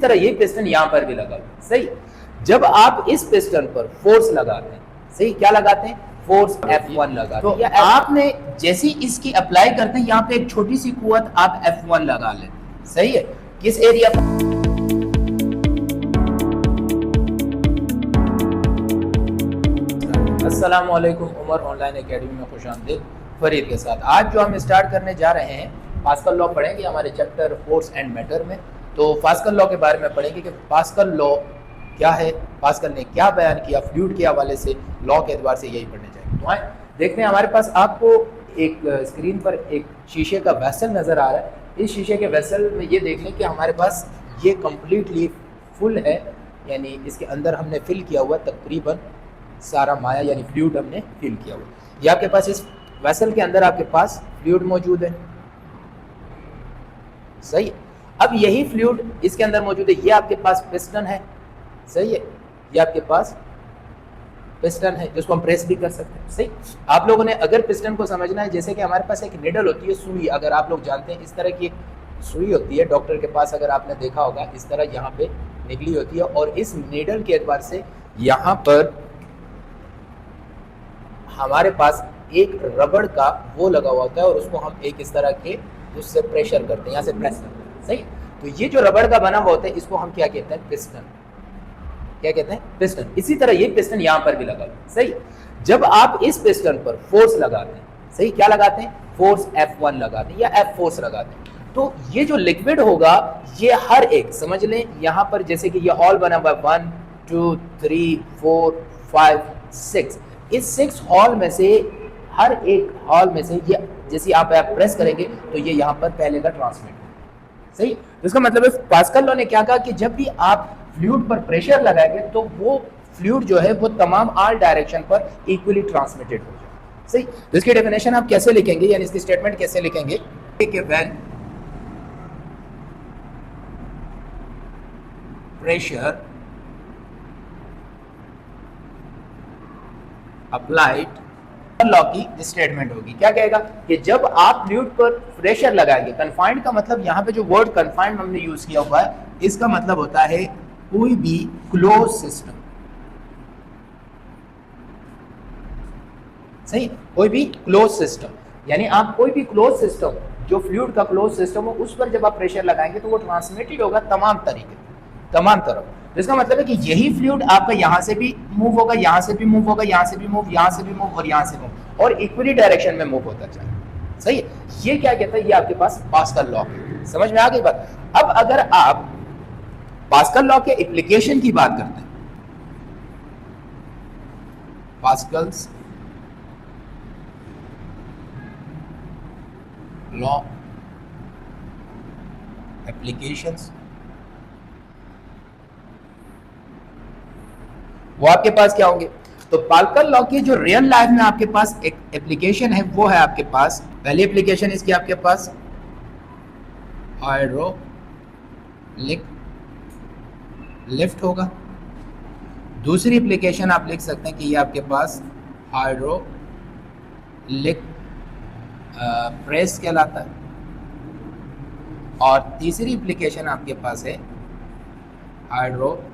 तरह ये पिस्टन यहाँ पर भी लगा हुआ, सही। जब आप इस पिस्टन पर फोर्स लगाते हैं, सही, क्या लगाते हैं, फोर्स F1 लगाते हैं, तो आपने जैसी इसकी अप्लाई करते हैं यहाँ पे एक छोटी सी कुव्वत आप F1 लगा लेते हैं, सही है। किस एरिया पर? अस्सलाम वालेकुम, उमर ऑनलाइन एकेडमी में खुशामदीद फरीद के साथ। आज जो हम स्टार्ट करने जा रहे हैं, पास्कल लॉ पढ़ेंगे हमारे चैप्टर फोर्स एंड मैटर में। तो पास्कल लॉ के बारे में पढ़ेंगे कि पास्कल लॉ क्या है, पास्कल ने क्या बयान किया, फ्लूइड के हवाले से, लॉ के एतबार से यही पढ़ने जाएंगे। तो आए देखते हैं, हमारे पास आपको एक स्क्रीन पर एक शीशे का वेसल नज़र आ रहा है। इस शीशे के वेसल में ये देख लें कि हमारे पास ये कम्प्लीटली फुल है, यानी इसके अंदर हमने फिल किया हुआ तकरीबन सारा माया यानी फ्लूइड हमने फिल किया हुआ। ये आपके पास इस वेसल के अंदर आपके पास फ्लूइड मौजूद है, सही है। अब यही फ्लूइड इसके अंदर मौजूद है, ये आपके पास पिस्टन है, सही है। ये आपके पास पिस्टन है जिसको हम प्रेस भी कर सकते हैं, सही। आप लोगों ने अगर पिस्टन को समझना है, जैसे कि हमारे पास एक निडल होती है, सुई, अगर आप लोग जानते हैं इस तरह की एक सुई होती है डॉक्टर के पास, अगर आपने देखा होगा इस तरह यहाँ पे निकली होती है, और इस निडल के एतबार से यहाँ पर हमारे पास एक रबड़ का वो लगा हुआ होता है, और उसको हम एक इस तरह के उससे प्रेशर करते हैं, यहाँ से प्रेस करते हैं, सही। तो ये जो रबड़ का बना हुआ होता है इसको हम क्या कहते हैं, पिस्टन। क्या कहते हैं, पिस्टन। इसी तरह ये पिस्टन यहाँ पर भी लगा हुआ है, सही। जब आप इस पिस्टन पर फोर्स लगाते हैं, सही, क्या लगाते हैं, फोर्स F1 लगाते हैं या F फोर्स लगाते हैं, तो ये जो लिक्विड होगा ये हर एक, समझ लें यहाँ पर जैसे कि ये हॉल बना हुआ है 1 2 3 4 5 6, इस 6 हॉल में से हर एक हॉल में से ये जैसे आप प्रेस करेंगे तो ये यहाँ पर पहले का ट्रांसमिट, सही। तो इसका मतलब है पास्कल लॉ ने क्या कहा कि जब भी आप फ्लूइड पर प्रेशर लगाएंगे तो वो फ्लूइड जो है वो तमाम ऑल डायरेक्शन पर इक्वली ट्रांसमिटेड हो जाए, सही। तो इसकी डेफिनेशन आप कैसे लिखेंगे, यानी इसकी स्टेटमेंट कैसे लिखेंगे कि व्हेन प्रेशर अप्लाइड, लॉ की स्टेटमेंट होगी, क्या कहेगा कि जब आप फ्लूइड पर प्रेशर लगाएंगे, कन्फाइंड का मतलब यहाँ पे जो वर्ड कन्फाइंड हमने यूज किया हुआ है, इसका मतलब होता है कोई भी क्लोज सिस्टम, सही, कोई भी क्लोज सिस्टम, यानी आप कोई भी क्लोज सिस्टम जो फ्लूइड का क्लोज सिस्टम हो उस पर जब आप प्रेशर लगाएंगे तो वो ट्रांसमिटेड होगा तमाम तरीके, तमाम तरफ। इसका मतलब है कि यही फ्लूइड आपका यहाँ से भी मूव होगा, यहाँ से भी मूव होगा, यहाँ से भी मूव, यहाँ से भी मूव और यहाँ से मूव, और इक्वली डायरेक्शन में मूव होता जाए, सही है। ये क्या कहता है, ये आपके पास पास्कल लॉ, समझ में आ गई बात। अब अगर आप पास्कल लॉ के एप्लीकेशन की बात करते हैं, पास्कल्स लॉ एप्लीकेशंस, वो आपके पास क्या होंगे। तो पास्कल लॉ की जो रियल लाइफ में आपके पास एक एप्लीकेशन है वो है आपके पास, पहली एप्लीकेशन इसकी आपके पास हाइड्रोलिक लिफ्ट होगा। दूसरी एप्लीकेशन आप लिख सकते हैं कि ये आपके पास हाइड्रोलिक प्रेस कहलाता है, और तीसरी एप्लीकेशन आपके पास है हाइड्रोलिक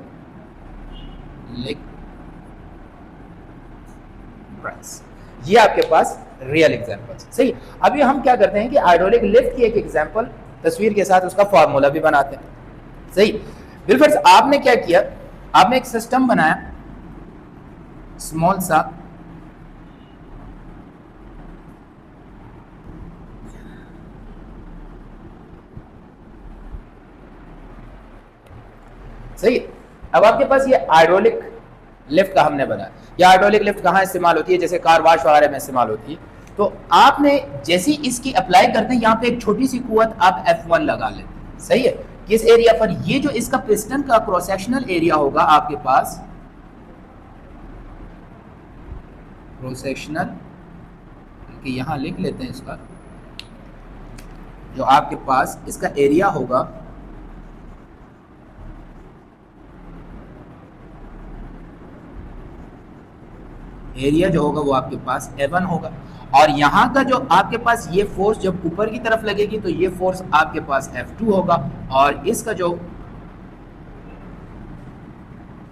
प्रेस। ये आपके पास रियल एग्जांपल्स, सही। अभी हम क्या करते हैं कि हाइड्रोलिक लिफ्ट की एक एग्जांपल तस्वीर के साथ उसका फार्मूला भी बनाते हैं, सही। बिल्कुल, आपने क्या किया, आपने एक सिस्टम बनाया स्मॉल सा, सही। अब आपके पास ये हाइड्रोलिक लिफ्ट का हमने बनाया, या हाइड्रोलिक लिफ्ट कहाँ इस्तेमाल होती है, जैसे कार वाश वगैरह में इस्तेमाल होती है। तो आपने जैसी इसकी अप्लाई करते हैं यहाँ पे एक छोटी सी कुव्वत आप F1 लगा लेते हैं, सही है। किस एरिया पर, ये जो इसका पिस्टन का क्रॉस सेक्शनल एरिया होगा आपके पास, क्रॉस सेक्शनल, यहां लिख लेते हैं इसका, जो आपके पास इसका एरिया होगा एरिया जो होगा वो आपके पास A1 होगा, और यहाँ का जो आपके पास ये फोर्स जब ऊपर की तरफ लगेगी तो ये फोर्स आपके पास F2 होगा, और इसका जो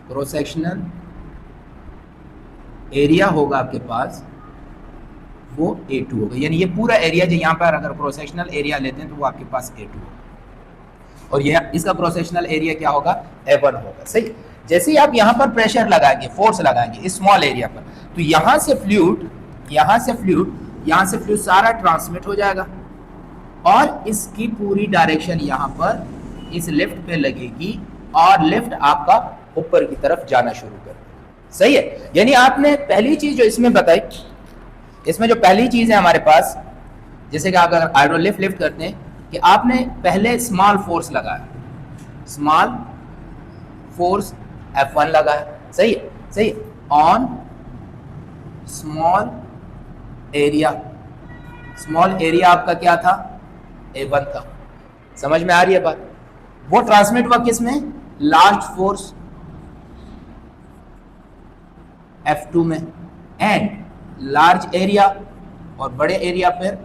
क्रॉस सेक्शनल एरिया होगा आपके पास वो A2 होगा, यानी ये पूरा एरिया जो यहाँ पर अगर क्रॉस सेक्शनल एरिया लेते हैं तो वो आपके पास A2 होगा, और ये इसका क्रॉस सेक्शनल एरिया क्या होगा, A1 होगा। सही। जैसे ही आप यहाँ पर प्रेशर लगाएंगे, फोर्स लगाएंगे इस स्मॉल एरिया पर, तो यहाँ से फ्लूइड सारा ट्रांसमिट हो जाएगा और इसकी पूरी डायरेक्शन यहाँ पर इस लिफ्ट पे लगेगी और लिफ्ट आपका ऊपर की तरफ जाना शुरू कर देगा। सही है। यानी आपने पहली चीज जो इसमें बताई, इसमें जो पहली चीज है हमारे पास, जैसे कि अगर हाइड्रोलिफ्ट लिफ्ट करते हैं कि आपने पहले स्मॉल फोर्स लगाया, स्मॉल फोर्स F1 लगाया। सही है, सही है, on small area. Small area आपका क्या था, A1 था। समझ में आ रही है बात। वो ट्रांसमिट हुआ किसमें, लार्ज फोर्स F2 में, एंड लार्ज एरिया और बड़े एरिया पर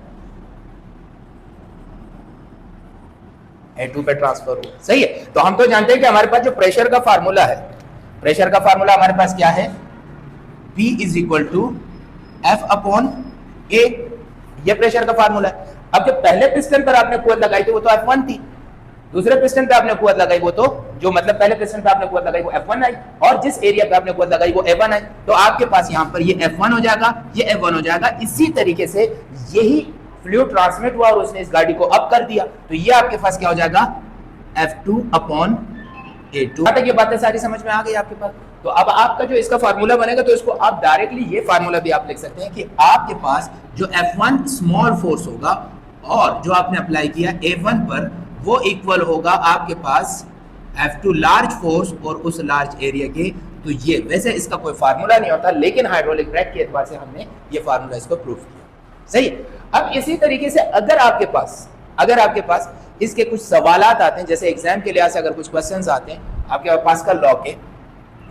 A2 पे ट्रांसफर हुआ। सही है। तो हम तो जानते हैं कि हमारे पास जो प्रेशर का फार्मूला है, प्रेशर का फार्मूला हमारे पास क्या है, P is equal to F upon A, ये प्रेशर का फार्मूला है। अब जो पहले पिस्टन पर आपने कुवत लगाई थी वो तो F1 थी, दूसरे पिस्टन पे आपने कुवत लगाई वो तो, जो मतलब पहले पिस्टन पे आपने कुवत लगाई वो F1 आई, और जिस एरिया पे आपने कुवत लगाई वो A1 आई, तो आपके पास यहाँ पर ये F1 हो जाएगा, ये F1 हो जाएगा। इसी तरीके से यही फ्लूइड ट्रांसमिट हुआ और उसने इस गाड़ी को अप कर दिया, तो ये आपके पास क्या हो जाएगा, F2 अपॉन A2। तक ये बातें सारी समझ में आ गई आपके पास। तो अब आपका जो इसका फार्मूला बनेगा, तो इसको आप डायरेक्टली ये फार्मूला भी आप लिख सकते हैं कि आपके पास जो F1 स्मॉल फोर्स होगा और जो आपने अप्लाई किया A1 पर, वो इक्वल होगा आपके पास F2 लार्ज फोर्स और उस लार्ज एरिया के। तो ये वैसे इसका कोई फार्मूला नहीं होता, लेकिन हाइड्रोलिक ब्रेक के एतबार से हमने ये फार्मूला इसको प्रूव किया। सही है। अब इसी तरीके से अगर आपके पास इसके कुछ सवालात आते हैं, जैसे एग्जाम के लिहाज से अगर कुछ क्वेश्चंस आते हैं आपके पास्कल लॉ के,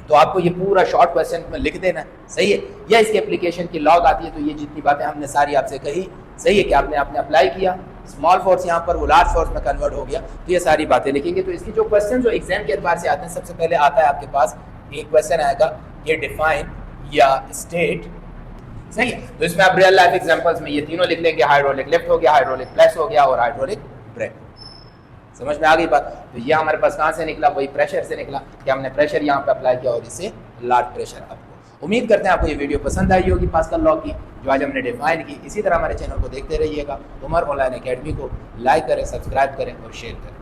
तो आपको ये पूरा शॉर्ट क्वेश्चन में लिख देना है। सही है। या इसके एप्लीकेशन की लॉग आती है, तो ये जितनी बातें हमने सारी आपसे कही, सही है कि आपने अप्लाई किया, स्मॉल फोर्स यहाँ पर वो लार्ज फोर्स में कन्वर्ट हो गया, तो ये सारी बातें लिखेंगे। तो इसकी जो क्वेश्चन जो एग्जाम के एतबार से आते हैं, सबसे पहले आता है आपके पास एक क्वेश्चन आएगा, ये डिफाइन या स्टेट। सही है। तो इसमें आप रियल लाइफ एग्जांपल्स में ये तीनों लिख लेंगे, हाइड्रोलिक लिफ्ट हो गया, हाइड्रोलिक प्रेस हो गया और हाइड्रोलिक ब्रेक। समझ में आ गई बात। तो ये हमारे पास कहाँ से निकला, वही प्रेशर से निकला कि हमने प्रेशर यहाँ पे अप्लाई किया और इससे लार्ज प्रेशर आपको। उम्मीद करते हैं आपको ये वीडियो पसंद आई होगी पास्कल लॉ की, जो आज हमने डिफाइन की। इसी तरह हमारे चैनल को देखते रहिएगा। उमर ऑनलाइन एकेडमी को लाइक करें, सब्सक्राइब करें और शेयर करें।